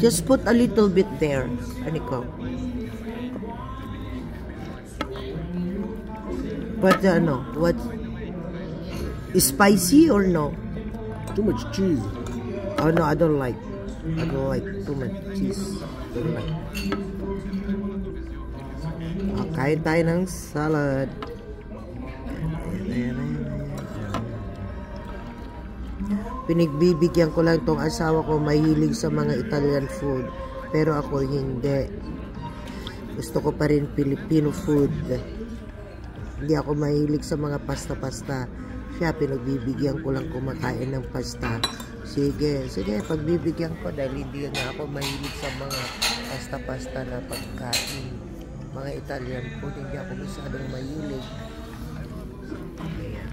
Just put a little bit there. Aniko. But what? Spicy or no? Too much cheese. Oh no, I don't like too much cheese. Don't like. Kain tayo ng salad. Pinagbibigyan ko lang tong asawa ko, mahilig sa mga Italian food. Pero ako hindi. Gusto ko pa rin Filipino food. Hindi ako mahilig sa mga pasta-pasta. Siya, pinagbibigyan ko lang kumakain ng pasta. Sige, pagbibigyan ko dahil hindi nga ako mahilig sa mga pasta-pasta na pagkain. Mga Italian food, hindi ako masyadong mahilig. Ayan.